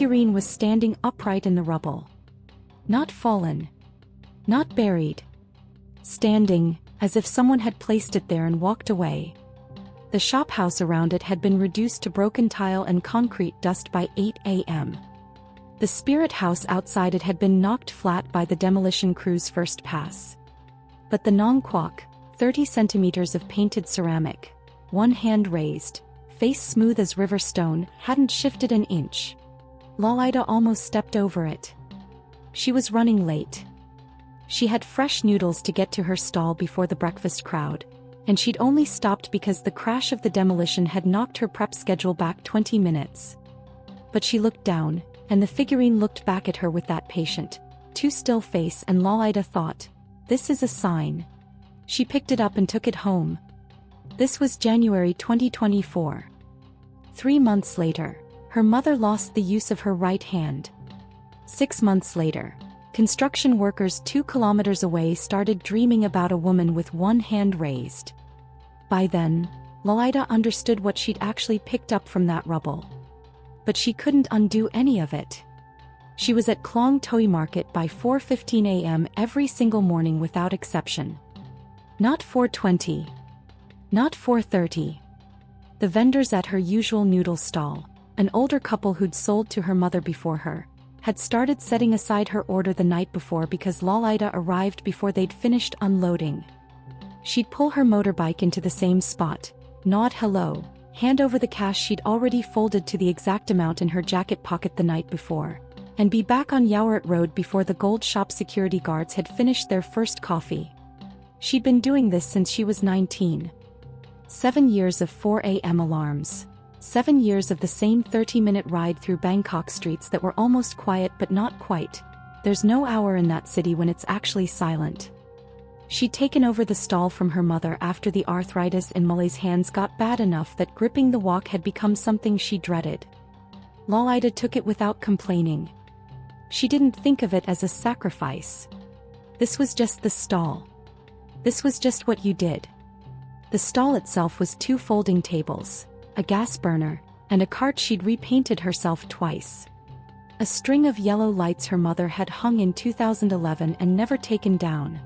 figurine was standing upright in the rubble. Not fallen. Not buried. Standing, as if someone had placed it there and walked away. The shophouse around it had been reduced to broken tile and concrete dust by 8 a.m. The spirit house outside it had been knocked flat by the demolition crew's first pass. But the Nang Kwak, 30 centimeters of painted ceramic, one hand raised, face smooth as river stone, hadn't shifted an inch. Lalida almost stepped over it. She was running late. She had fresh noodles to get to her stall before the breakfast crowd, and she'd only stopped because the crash of the demolition had knocked her prep schedule back 20 minutes. But she looked down, and the figurine looked back at her with that patient, too still face, and Lalida thought, this is a sign. She picked it up and took it home. This was January 2024. 3 months later, her mother lost the use of her right hand. 6 months later, construction workers 2 kilometers away started dreaming about a woman with one hand raised. By then, Lalida understood what she'd actually picked up from that rubble. But she couldn't undo any of it. She was at Klong Toi Market by 4:15 a.m. every single morning without exception. Not 4:20. Not 4:30. The vendors at her usual noodle stall, an older couple who'd sold to her mother before her, had started setting aside her order the night before because Lalida arrived before they'd finished unloading. She'd pull her motorbike into the same spot, nod hello, hand over the cash she'd already folded to the exact amount in her jacket pocket the night before, and be back on Yaourt Road before the gold shop security guards had finished their first coffee. She'd been doing this since she was 19. 7 years of 4 a.m. alarms. 7 years of the same 30-minute ride through Bangkok streets that were almost quiet but not quite. There's no hour in that city when it's actually silent. She'd taken over the stall from her mother after the arthritis in Malee's hands got bad enough that gripping the wok had become something she dreaded. Lalida took it without complaining. She didn't think of it as a sacrifice. This was just the stall. This was just what you did. The stall itself was 2 folding tables, a gas burner, and a cart she'd repainted herself twice. A string of yellow lights her mother had hung in 2011 and never taken down.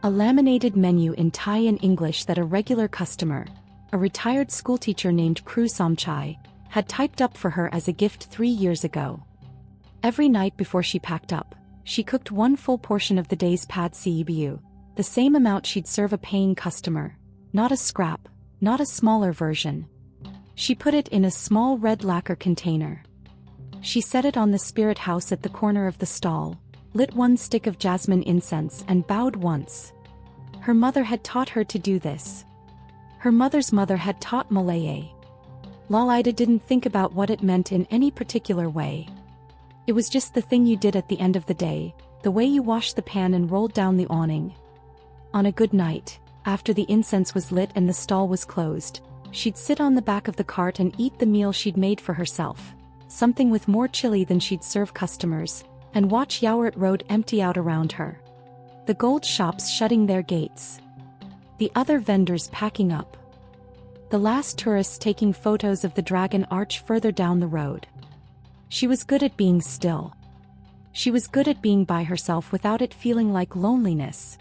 A laminated menu in Thai and English that a regular customer, a retired schoolteacher named Kru Somchai, had typed up for her as a gift 3 years ago. Every night before she packed up, she cooked 1 full portion of the day's pad cebu, the same amount she'd serve a paying customer, not a scrap, not a smaller version. She put it in a small red lacquer container. She set it on the spirit house at the corner of the stall, lit 1 stick of jasmine incense and bowed once. Her mother had taught her to do this. Her mother's mother had taught Malee. Lalida didn't think about what it meant in any particular way. It was just the thing you did at the end of the day, the way you washed the pan and rolled down the awning. On a good night, after the incense was lit and the stall was closed, she'd sit on the back of the cart and eat the meal she'd made for herself, something with more chili than she'd serve customers, and watch Yaourt Road empty out around her. The gold shops shutting their gates. The other vendors packing up. The last tourists taking photos of the Dragon Arch further down the road. She was good at being still. She was good at being by herself without it feeling like loneliness.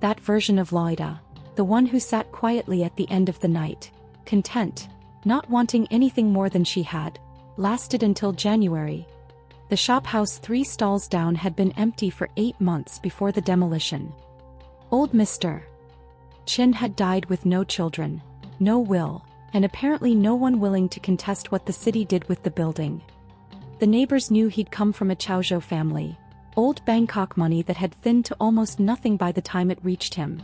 That version of Lalida, the one who sat quietly at the end of the night, content, not wanting anything more than she had, lasted until January. The shophouse 3 stalls down had been empty for 8 months before the demolition. Old Mr. Chin had died with no children, no will, and apparently no one willing to contest what the city did with the building. The neighbors knew he'd come from a Chaozhou family, old Bangkok money that had thinned to almost nothing by the time it reached him.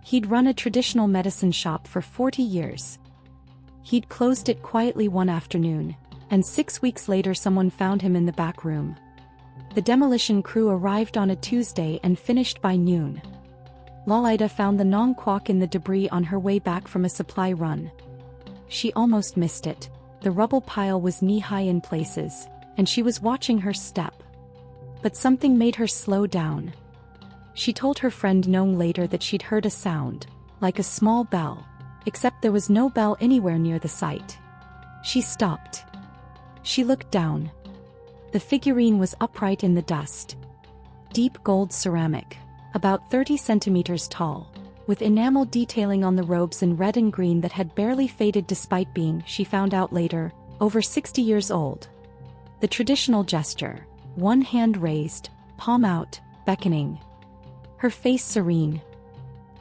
He'd run a traditional medicine shop for 40 years. He'd closed it quietly one afternoon, and 6 weeks later someone found him in the back room. The demolition crew arrived on a Tuesday and finished by noon. Lalida found the Nang Kwak in the debris on her way back from a supply run. She almost missed it. The rubble pile was knee-high in places, and she was watching her step. But something made her slow down. She told her friend Nong later that she'd heard a sound, like a small bell, except there was no bell anywhere near the site. She stopped. She looked down. The figurine was upright in the dust. Deep gold ceramic, about 30 centimeters tall, with enamel detailing on the robes in red and green that had barely faded despite being, she found out later, over 60 years old. The traditional gesture, one hand raised, palm out, beckoning. Her face serene.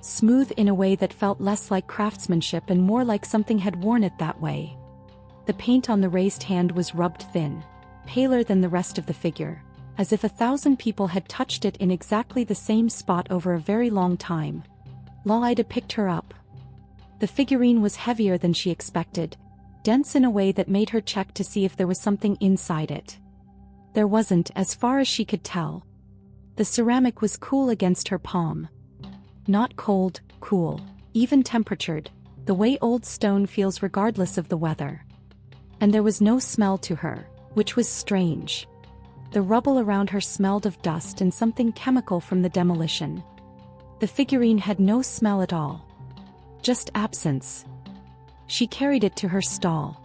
Smooth in a way that felt less like craftsmanship and more like something had worn it that way. The paint on the raised hand was rubbed thin, paler than the rest of the figure, as if 1,000 people had touched it in exactly the same spot over a very long time. Lalida picked her up. The figurine was heavier than she expected, dense in a way that made her check to see if there was something inside it. There wasn't, as far as she could tell. The ceramic was cool against her palm. Not cold, cool, even temperatured, the way old stone feels regardless of the weather. And there was no smell to her, which was strange. The rubble around her smelled of dust and something chemical from the demolition. The figurine had no smell at all. Just absence. She carried it to her stall.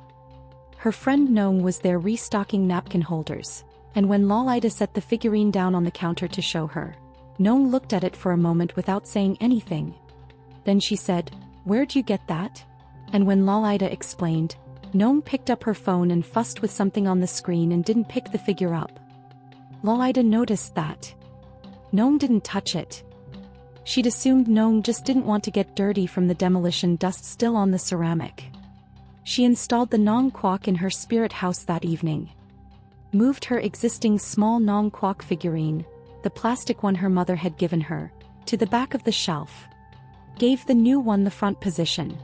Her friend Nang was there restocking napkin holders, and when Lalida set the figurine down on the counter to show her, Nang looked at it for a moment without saying anything. Then she said, "Where'd you get that?" And when Lalida explained, Nang picked up her phone and fussed with something on the screen and didn't pick the figure up. Lalida noticed that Nang didn't touch it. She'd assumed Nang just didn't want to get dirty from the demolition dust still on the ceramic. She installed the Nang Kwak in her spirit house that evening. Moved her existing small Nang Kwak figurine, the plastic one her mother had given her, to the back of the shelf. Gave the new one the front position.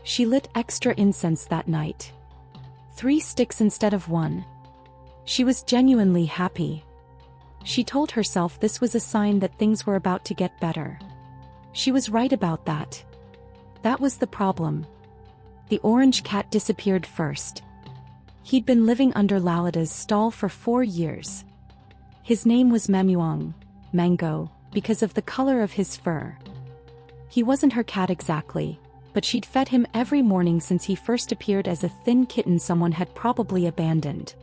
She lit extra incense that night. 3 sticks instead of 1. She was genuinely happy. She told herself this was a sign that things were about to get better. She was right about that. That was the problem. The orange cat disappeared first. He'd been living under Lalida's stall for 4 years. His name was Mamuang, Mango, because of the color of his fur. He wasn't her cat exactly, but she'd fed him every morning since he first appeared as a thin kitten someone had probably abandoned.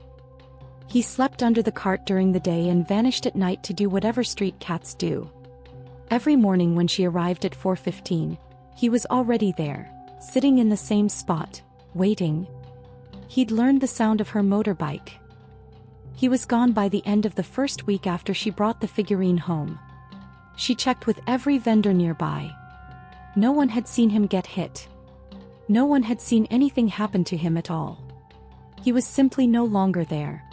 He slept under the cart during the day and vanished at night to do whatever street cats do. Every morning when she arrived at 4:15, he was already there, sitting in the same spot, waiting. He'd learned the sound of her motorbike. He was gone by the end of the first week after she brought the figurine home. She checked with every vendor nearby. No one had seen him get hit. No one had seen anything happen to him at all. He was simply no longer there.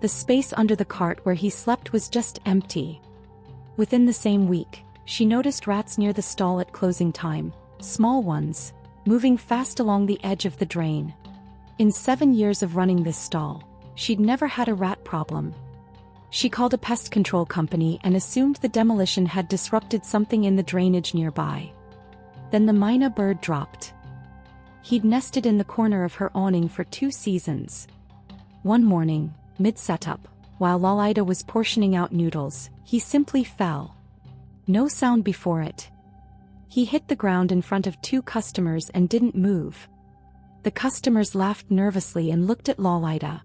The space under the cart where he slept was just empty. Within the same week, she noticed rats near the stall at closing time, small ones, moving fast along the edge of the drain. In 7 years of running this stall, she'd never had a rat problem. She called a pest control company and assumed the demolition had disrupted something in the drainage nearby. Then the myna bird dropped. He'd nested in the corner of her awning for 2 seasons. One morning, mid-setup, while Lalida was portioning out noodles, he simply fell. No sound before it. He hit the ground in front of 2 customers and didn't move. The customers laughed nervously and looked at Lalida.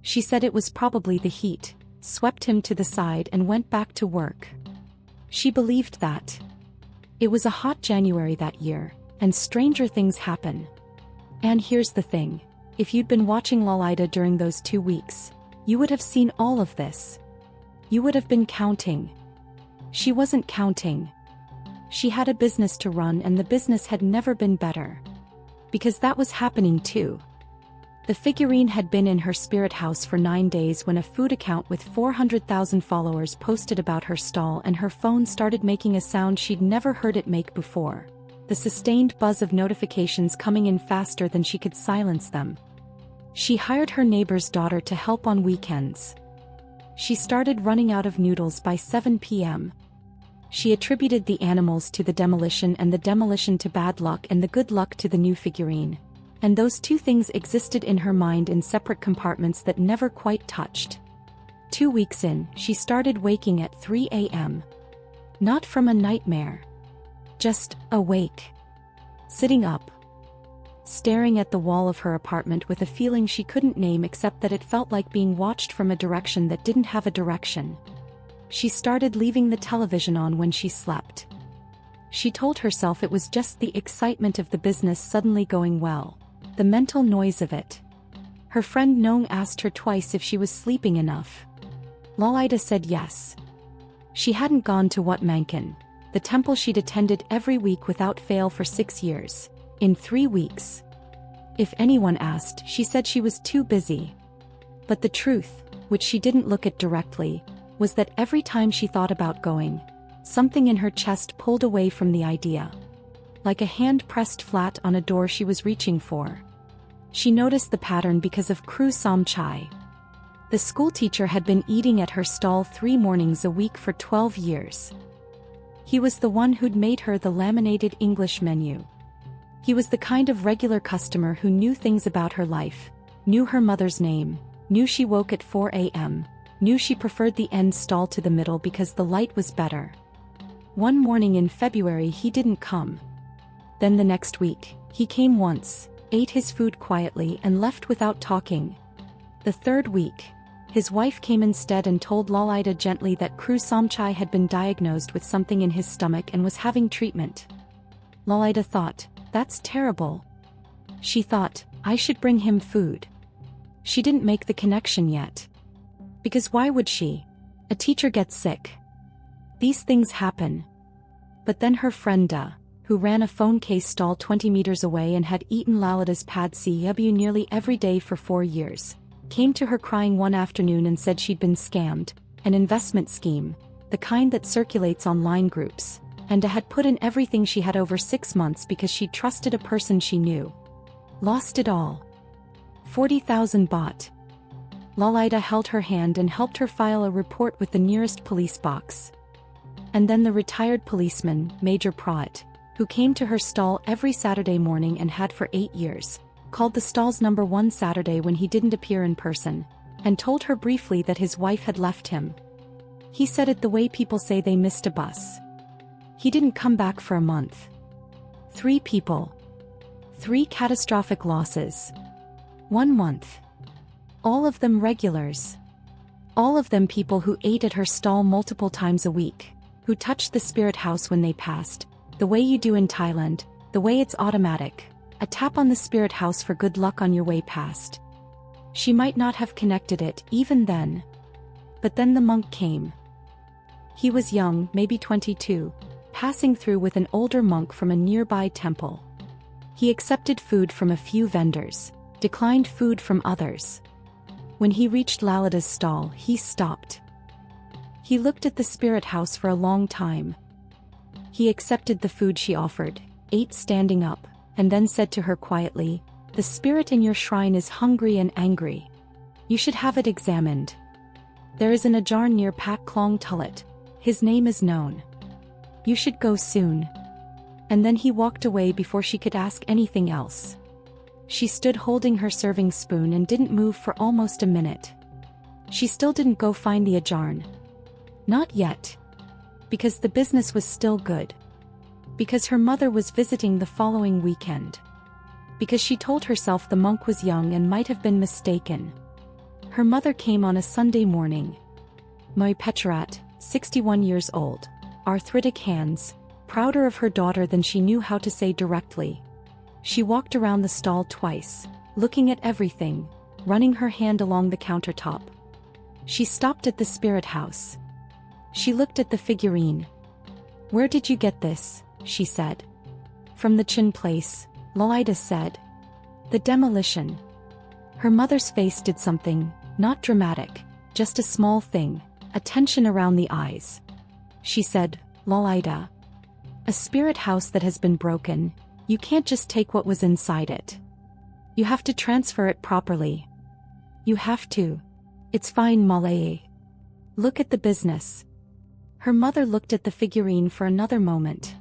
She said it was probably the heat, swept him to the side and went back to work. She believed that. It was a hot January that year, and stranger things happen. And here's the thing. If you'd been watching Lalida during those 2 weeks, you would have seen all of this. You would have been counting. She wasn't counting. She had a business to run and the business had never been better. Because that was happening too. The figurine had been in her spirit house for 9 days when a food account with 400,000 followers posted about her stall and her phone started making a sound she'd never heard it make before. The sustained buzz of notifications coming in faster than she could silence them. She hired her neighbor's daughter to help on weekends. She started running out of noodles by 7 p.m. She attributed the animals to the demolition and the demolition to bad luck and the good luck to the new figurine. And those 2 things existed in her mind in separate compartments that never quite touched. 2 weeks in, she started waking at 3 a.m. Not from a nightmare. Just awake. Sitting up. staring at the wall of her apartment with a feeling she couldn't name except that it felt like being watched from a direction that didn't have a direction. She started leaving the television on when she slept. She told herself it was just the excitement of the business suddenly going well, the mental noise of it. Her friend Nong asked her twice if she was sleeping enough. Lalida said yes. She hadn't gone to Wat Mankan, the temple she'd attended every week without fail for 6 years, in 3 weeks. If anyone asked, she said she was too busy. But the truth, which she didn't look at directly, was that every time she thought about going, something in her chest pulled away from the idea. Like a hand pressed flat on a door she was reaching for. She noticed the pattern because of Kru Som Chai. The schoolteacher had been eating at her stall 3 mornings a week for 12 years. He was the one who'd made her the laminated English menu. He was the kind of regular customer who knew things about her life, knew her mother's name, knew she woke at 4 a.m., knew she preferred the end stall to the middle because the light was better. One morning in February he didn't come. Then the next week, he came once, ate his food quietly and left without talking. The 3rd week, his wife came instead and told Lalida gently that Kru Somchai had been diagnosed with something in his stomach and was having treatment. Lalida thought, that's terrible. She thought, I should bring him food. She didn't make the connection yet. Because why would she? A teacher gets sick. These things happen. But then her friend Da, who ran a phone case stall 20 meters away and had eaten Lalida's pad CW nearly every day for 4 years, came to her crying one afternoon and said she'd been scammed, an investment scheme, the kind that circulates online groups, and Da had put in everything she had over 6 months because she trusted a person she knew. Lost it all. 40,000 baht. Lalida held her hand and helped her file a report with the nearest police box. And then the retired policeman, Major Pratt, who came to her stall every Saturday morning and had for 8 years, called the stall's number one Saturday when he didn't appear in person, and told her briefly that his wife had left him. He said it the way people say they missed a bus. He didn't come back for a month. 3 people. 3 catastrophic losses. 1 month. All of them regulars. All of them people who ate at her stall multiple times a week, who touched the spirit house when they passed, the way you do in Thailand, the way it's automatic, a tap on the spirit house for good luck on your way past. She might not have connected it even then. But then the monk came. He was young, maybe 22, passing through with an older monk from a nearby temple. He accepted food from a few vendors, declined food from others. When he reached Lalida's stall, he stopped. He looked at the spirit house for a long time. He accepted the food she offered, ate standing up, and then said to her quietly, "The spirit in your shrine is hungry and angry. You should have it examined. There is an Ajar near Pak Klong Tullet. His name is known. You should go soon." And then he walked away before she could ask anything else. She stood holding her serving spoon and didn't move for almost a minute. She still didn't go find the Ajarn. Not yet. Because the business was still good. Because her mother was visiting the following weekend. Because she told herself the monk was young and might have been mistaken. Her mother came on a Sunday morning. Moi Petrat, 61 years old, arthritic hands, prouder of her daughter than she knew how to say directly. She walked around the stall twice, looking at everything, running her hand along the countertop. She stopped at the spirit house. She looked at the figurine. "Where did you get this?" she said. "From the Chin place," Lalida said. "The demolition." Her mother's face did something, not dramatic, just a small thing, a tension around the eyes. She said, "Lalida. A spirit house that has been broken, you can't just take what was inside it. You have to transfer it properly. You have to. It's fine, Malee. Look at the business." Her mother looked at the figurine for another moment.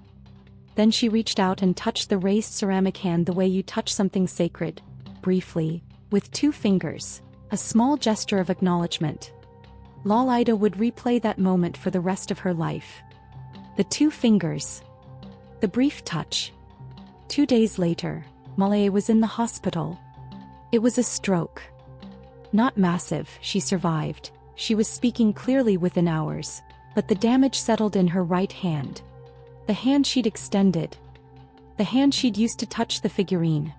Then she reached out and touched the raised ceramic hand the way you touch something sacred, briefly, with 2 fingers, a small gesture of acknowledgement. Lalida would replay that moment for the rest of her life. The 2 fingers. The brief touch. 2 days later, Malee was in the hospital. It was a stroke. Not massive, she survived. She was speaking clearly within hours, but the damage settled in her right hand. The hand she'd extended. The hand she'd used to touch the figurine.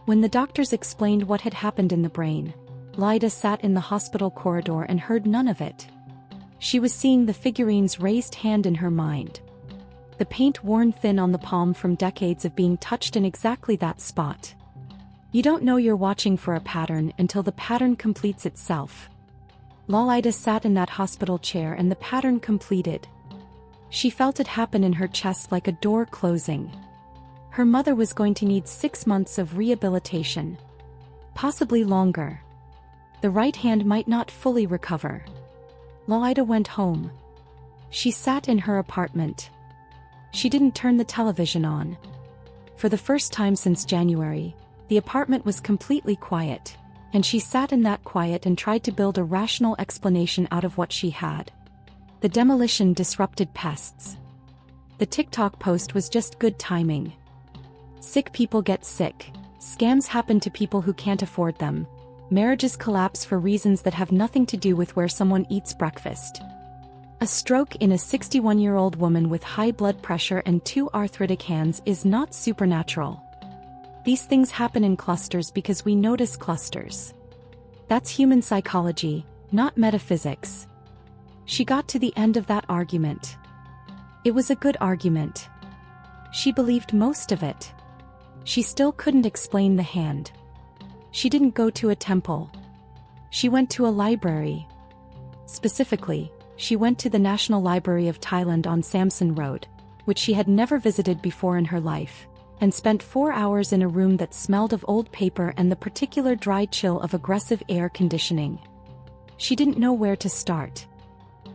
When the doctors explained what had happened in the brain, Lalida sat in the hospital corridor and heard none of it. She was seeing the figurine's raised hand in her mind. The paint worn thin on the palm from decades of being touched in exactly that spot. You don't know you're watching for a pattern until the pattern completes itself. Lalida sat in that hospital chair and the pattern completed. She felt it happen in her chest like a door closing. Her mother was going to need 6 months of rehabilitation. Possibly longer. The right hand might not fully recover. Lalida went home. She sat in her apartment. She didn't turn the television on. For the first time since January, the apartment was completely quiet, and she sat in that quiet and tried to build a rational explanation out of what she had. The demolition disrupted pests. The TikTok post was just good timing. Sick people get sick. Scams happen to people who can't afford them. Marriages collapse for reasons that have nothing to do with where someone eats breakfast. A stroke in a 61-year-old woman with high blood pressure and 2 arthritic hands is not supernatural. These things happen in clusters because we notice clusters. That's human psychology, not metaphysics. She got to the end of that argument. It was a good argument. She believed most of it. She still couldn't explain the hand. She didn't go to a temple. She went to a library. Specifically, she went to the National Library of Thailand on Samson Road, which she had never visited before in her life, and spent 4 hours in a room that smelled of old paper and the particular dry chill of aggressive air conditioning. She didn't know where to start.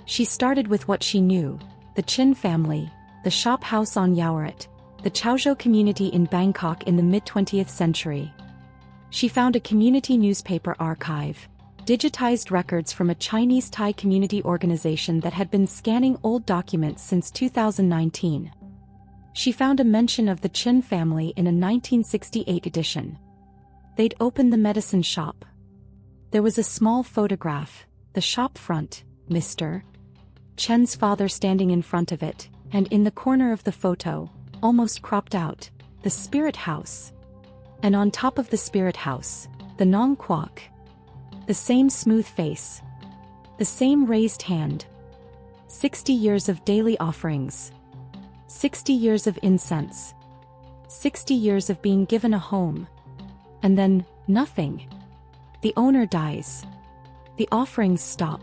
She started with what she knew: the Chin family, the shophouse on Yaowarat, the Chaozhou community in Bangkok in the mid-20th century. She found a community newspaper archive, digitized records from a Chinese Thai community organization that had been scanning old documents since 2019. She found a mention of the Chin family in a 1968 edition. They'd opened the medicine shop. There was a small photograph, the shop front, Mr. Chen's father standing in front of it, and in the corner of the photo, almost cropped out, the spirit house. And on top of the spirit house, the Nang Kwak. The same smooth face. The same raised hand. 60 years of daily offerings. 60 years of incense. 60 years of being given a home. And then, nothing. The owner dies. The offerings stop.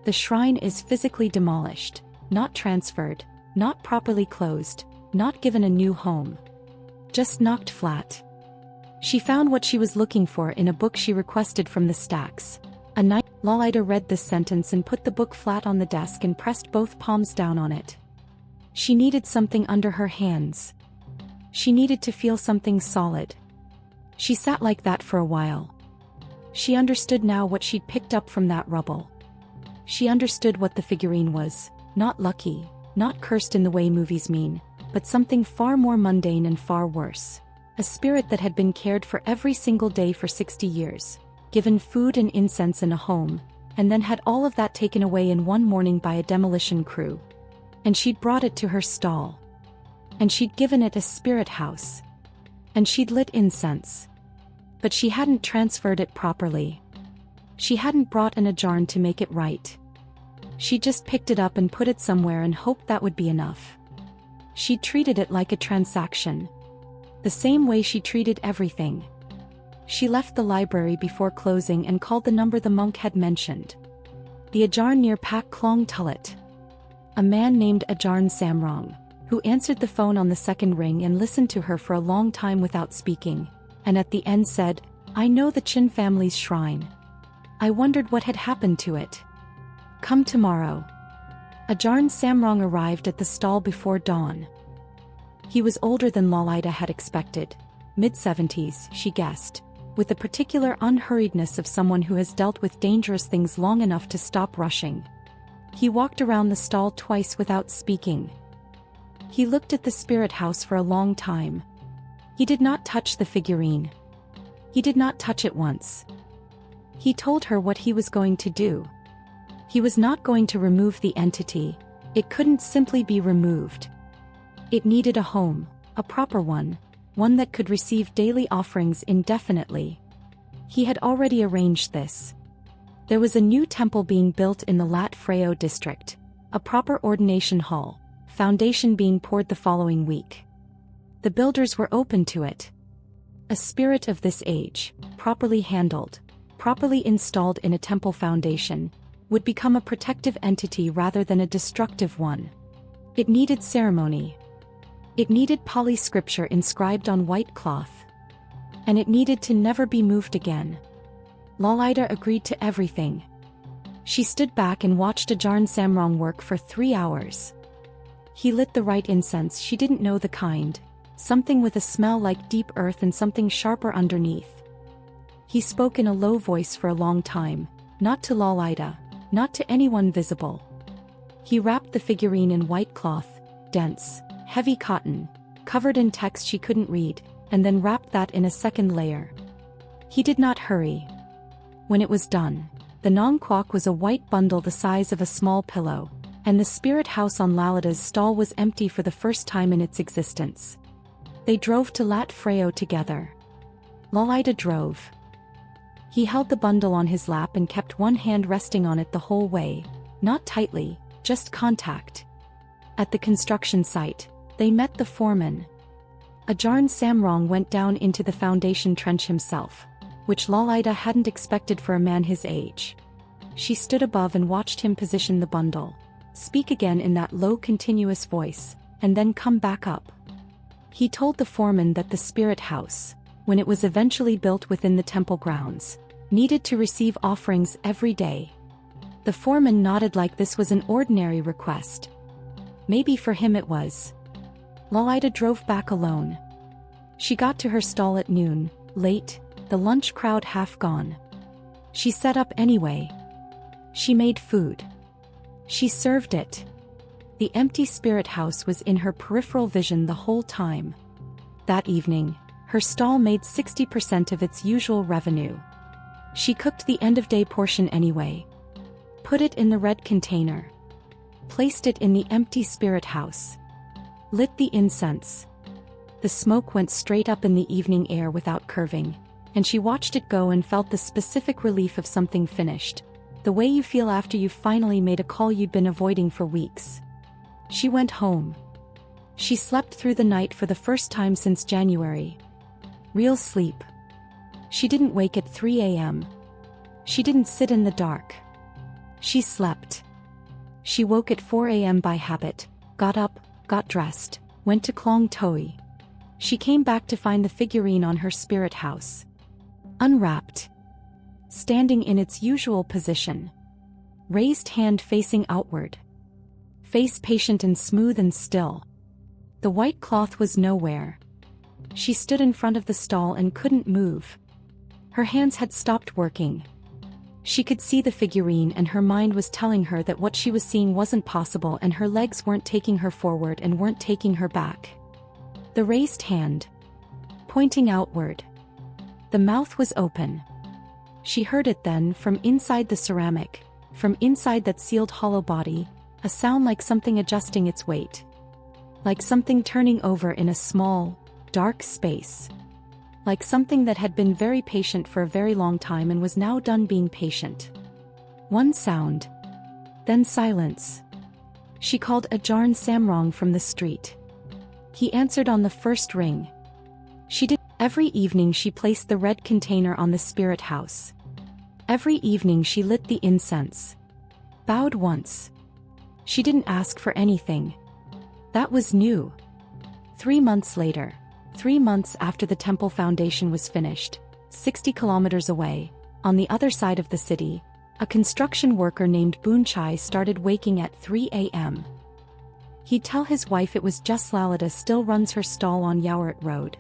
The shrine is physically demolished, not transferred, not properly closed, not given a new home. Just knocked flat. She found what she was looking for in a book she requested from the stacks. A night, Lalida read this sentence and put the book flat on the desk and pressed both palms down on it. She needed something under her hands. She needed to feel something solid. She sat like that for a while. She understood now what she'd picked up from that rubble. She understood what the figurine was: not lucky, not cursed in the way movies mean, but something far more mundane and far worse. A spirit that had been cared for every single day for 60 years, given food and incense in a home, and then had all of that taken away in one morning by a demolition crew. And she'd brought it to her stall. And she'd given it a spirit house. And she'd lit incense. But she hadn't transferred it properly. She hadn't brought an ajarn to make it right. She just picked it up and put it somewhere and hoped that would be enough. She treated it like a transaction. The same way she treated everything. She left the library before closing and called the number the monk had mentioned. The ajarn near Pak Klong Tullet. A man named Ajarn Samrong, who answered the phone on the second ring and listened to her for a long time without speaking, and at the end said, "I know the Chin family's shrine. I wondered what had happened to it. Come tomorrow." Ajarn Samrong arrived at the stall before dawn. He was older than Lalida had expected, mid-70s, she guessed, with the particular unhurriedness of someone who has dealt with dangerous things long enough to stop rushing. He walked around the stall twice without speaking. He looked at the spirit house for a long time. He did not touch the figurine. He did not touch it once. He told her what he was going to do. He was not going to remove the entity. It couldn't simply be removed. It needed a home, a proper one that could receive daily offerings indefinitely. He had already arranged this. There was a new temple being built in the Lat district, a proper ordination hall, foundation being poured the following week. The builders were open to it. A spirit of this age, properly handled, properly installed in a temple foundation, would become a protective entity rather than a destructive one. It needed ceremony. It needed Pali scripture inscribed on white cloth. And it needed to never be moved again. Lalida agreed to everything. She stood back and watched Ajahn Samrong work for 3 hours. He lit the right incense, she didn't know the kind, something with a smell like deep earth and something sharper underneath. He spoke in a low voice for a long time, not to Lalida, not to anyone visible. He wrapped the figurine in white cloth, dense, heavy cotton, covered in text she couldn't read, and then wrapped that in a second layer. He did not hurry. When it was done, the Nang Kwak was a white bundle the size of a small pillow, and the spirit house on Lalida's stall was empty for the first time in its existence. They drove to Lat together. Lalida drove. He held the bundle on his lap and kept one hand resting on it the whole way, not tightly, just contact. At the construction site, they met the foreman. Ajahn Samrong went down into the foundation trench himself, which Lalida hadn't expected for a man his age. She stood above and watched him position the bundle, speak again in that low continuous voice, and then come back up. He told the foreman that the spirit house, when it was eventually built within the temple grounds, needed to receive offerings every day. The foreman nodded like this was an ordinary request. Maybe for him it was. Lalida drove back alone. She got to her stall at noon, late, the lunch crowd half gone. She set up anyway. She made food. She served it. The empty spirit house was in her peripheral vision the whole time. That evening, her stall made 60% of its usual revenue. She cooked the end-of-day portion anyway. Put it in the red container. Placed it in the empty spirit house. Lit the incense. The smoke went straight up in the evening air without curving, and she watched it go and felt the specific relief of something finished, the way you feel after you've finally made a call you'd been avoiding for weeks. She went home. She slept through the night for the first time since January. Real sleep. She didn't wake at 3 a.m. She didn't sit in the dark. She slept. She woke at 4 a.m. by habit, got up, got dressed, went to Klong Toi. She came back to find the figurine on her spirit house. Unwrapped. Standing in its usual position. Raised hand facing outward. Face patient and smooth and still. The white cloth was nowhere. She stood in front of the stall and couldn't move. Her hands had stopped working. She could see the figurine and her mind was telling her that what she was seeing wasn't possible and her legs weren't taking her forward and weren't taking her back. The raised hand. Pointing outward. The mouth was open. She heard it then from inside the ceramic, from inside that sealed hollow body, a sound like something adjusting its weight. Like something turning over in a small, dark space. Like something that had been very patient for a very long time and was now done being patient. One sound. Then silence. She called Ajahn Samrong from the street. He answered on the first ring. She did. Every evening she placed the red container on the spirit house. Every evening she lit the incense. Bowed once. She didn't ask for anything. That was new. 3 months later. 3 months after the temple foundation was finished, 60 kilometers away, on the other side of the city, a construction worker named Boon Chai started waking at 3 a.m. He'd tell his wife it was just Lalida still runs her stall on Yaourt Road.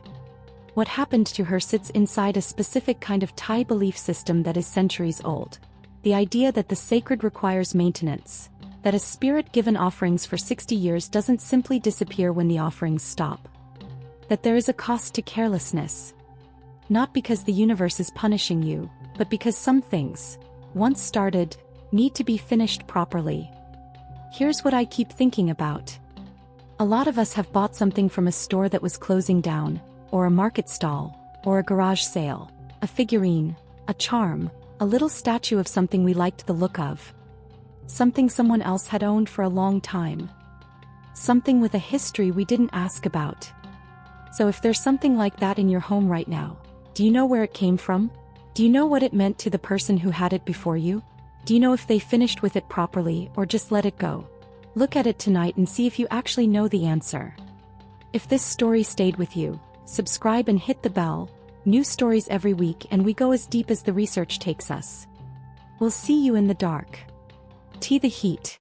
What happened to her sits inside a specific kind of Thai belief system that is centuries old. The idea that the sacred requires maintenance, that a spirit given offerings for 60 years doesn't simply disappear when the offerings stop. that there is a cost to carelessness. Not because the universe is punishing you, but because some things, once started, need to be finished properly. Here's what I keep thinking about. A lot of us have bought something from a store that was closing down, or a market stall, or a garage sale, a figurine, a charm, a little statue of something we liked the look of. Something someone else had owned for a long time. Something with a history we didn't ask about. So if there's something like that in your home right now, do you know where it came from? Do you know what it meant to the person who had it before you? Do you know if they finished with it properly or just let it go? Look at it tonight and see if you actually know the answer. If this story stayed with you, subscribe and hit the bell. New stories every week, and we go as deep as the research takes us. We'll see you in the dark. The heat.